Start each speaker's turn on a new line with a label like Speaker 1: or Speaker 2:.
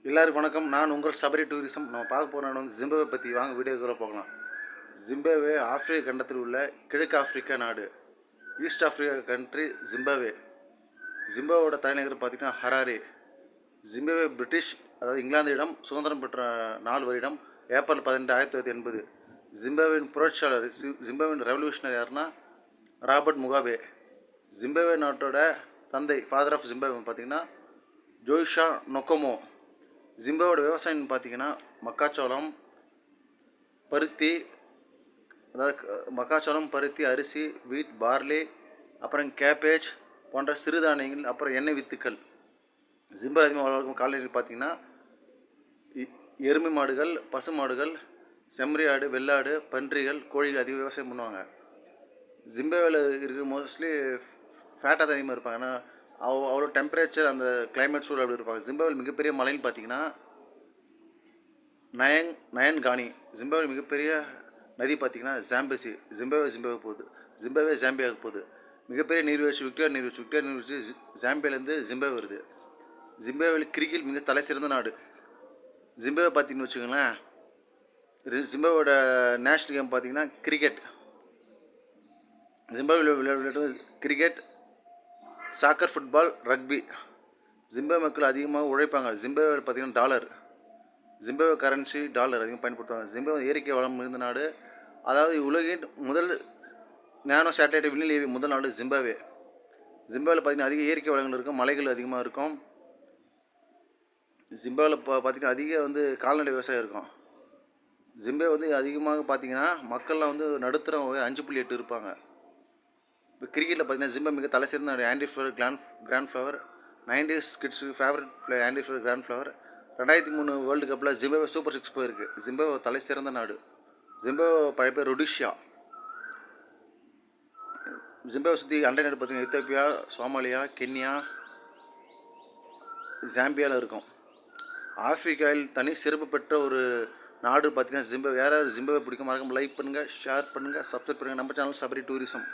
Speaker 1: எல்லாருக்கும் வணக்கம். நான் உங்கள் சபரி டூரிசம். நம்ம பார்க்க போகிற நாடு வந்து ஜிம்பாப்வே பற்றி. வாங்க வீடியோக்குள்ளே போகலாம். ஜிம்பாப்வே ஆப்பிரிக்க கண்டத்தில் உள்ள கிழக்கு ஆப்பிரிக்கா நாடு. East Africa country Zimbabwe. ஜிம்பாப்வேயோட தலைநகர் பார்த்திங்கன்னா ஹராரே. ஜிம்பாப்வே பிரிட்டிஷ், அதாவது இங்கிலாந்திடம் சுதந்திரம் பெற்ற 4 வருடம் ஏப்ரல் 12, 1980. ஜிம்பாப்வேயின் புரட்சியாளர், ஜிம்பாப்வேயின் ரெவல்யூஷனர் யாருன்னா ராபர்ட் முகாபே. ஜிம்பாப்வே நாட்டோட தந்தை, ஃபாதர் ஆஃப் ஜிம்பாப்வே பார்த்திங்கன்னா ஜோய்ஷா நொக்கோமோ. ஜிம்பாவோட விவசாயம்னு பார்த்தீங்கன்னா மக்காச்சோளம், பருத்தி, அதாவது மக்காச்சோளம், பருத்தி, அரிசி, வீட், பார்லி, அப்புறம் கேபேஜ் போன்ற சிறுதானியங்கள், அப்புறம் எண்ணெய் வித்துக்கள். ஜிம்பாவில் அதிகமாக வளர்க்கும் கால்நடைகள் பார்த்தீங்கன்னா எருமை மாடுகள், பசு மாடுகள், செம்மறி ஆடு, வெள்ளாடு, பன்றிகள், கோழிகள் அதிக விவசாயம் பண்ணுவாங்க. ஜிம்பாவில் இருக்கிற மோஸ்ட்லி ஃபேட்டாக தான் அதிகமாக இருப்பாங்க. ஏன்னா அவ்வளோ டெம்பரேச்சர், அந்த கிளைமேட் சூழல் அப்படி இருப்பாங்க. ஜிம்பாவில் மிகப்பெரிய மலைன்னு பார்த்தீங்கன்னா நயன்கானி. ஜிம்பாப்வே மிகப்பெரிய நதி பார்த்திங்கன்னா ஜாம்பசி. ஜிம்பாப்வே போகுது. ஜிம்பாப்வே ஜாம்பியாவுக்கு போகுது. மிகப்பெரிய நீர்வீழ்ச்சி விக்டோரியா நீர்வீழ்ச்சி ஜாம்பியாலேருந்து ஜிம்பாப்வே வருது. ஜிம்பாப்வேயில் கிரிக்கெட் மிக தலை சிறந்த நாடு. ஜிம்பாப்வே பார்த்திங்கன்னு வச்சுக்கோங்களேன், ஜிம்பாப்வேயோட நேஷ்னல் கேம் பார்த்திங்கன்னா கிரிக்கெட். ஜிம்பாப்வேயில் விளையாட்டு cricket, soccer, football, rugby. Zimbabwe மக்கள் அதிகமாக உழைப்பாங்க. ஜிம்பாப்வேயில் பார்த்திங்கன்னா டாலர், ஜிம்பாப்வே கரன்சி டாலர் அதிகம் பயன்படுத்துவாங்க. ஜிம்பாப்வே இயற்கை வளம் இருந்த நாடு. அதாவது உலகின் முதல் நேனோ சேட்டலைட் விண்ணில் ஏவிய முதல் நாடு ஜிம்பாப்வே. ஜிம்பாப்வேயில் பார்த்திங்கன்னா அதிக இயற்கை வளங்கள் இருக்கும், மலைகள் அதிகமாக இருக்கும். ஜிம்பாப்வேயில் பார்த்திங்கன்னா அதிக கால்நடை விவசாயம் இருக்கும். ஜிம்பாப்வே அதிகமாக பார்த்திங்கன்னா மக்கள்லாம் நடுத்தரம் 5.8 இருப்பாங்க. இப்போ கிரிக்கெட்டில் பார்த்திங்கன்னா ஜிம்பாப்வே மிக தலை சிறந்த நாடு. Aunty Flower Grant Flower, 90s கிட்ஸுக்கு favourite Andy Flower Grant Flower. 2003 world கப்பில் ஜிம்பாப்வே சூப்பர் 6 போயிருக்கு. ஜிம்பாப்வே தலை சிறந்த நாடு. ஜிம்பாப்வே பழைய பேர் ரொடிஷியா. ஜிம்பாப்வே சுற்றி அண்டை நாடு பார்த்திங்கன்னா எத்தியோப்பியா, சோமாலியா, கென்யா, ஜாம்பியாவில் இருக்கும். ஆப்பிரிக்காவில் தனி சிறப்பு பெற்ற ஒரு நாடு பார்த்திங்கன்னா ஜிம்பாப்வே. யாராவது ஜிம்பாப்வே பிடிக்கும் மறக்காம லைக் பண்ணுங்கள், ஷேர் பண்ணுங்கள், சப்ஸ்கிரைப் பண்ணுங்கள். நம்ம சேனல் சபரி டூரிசம்.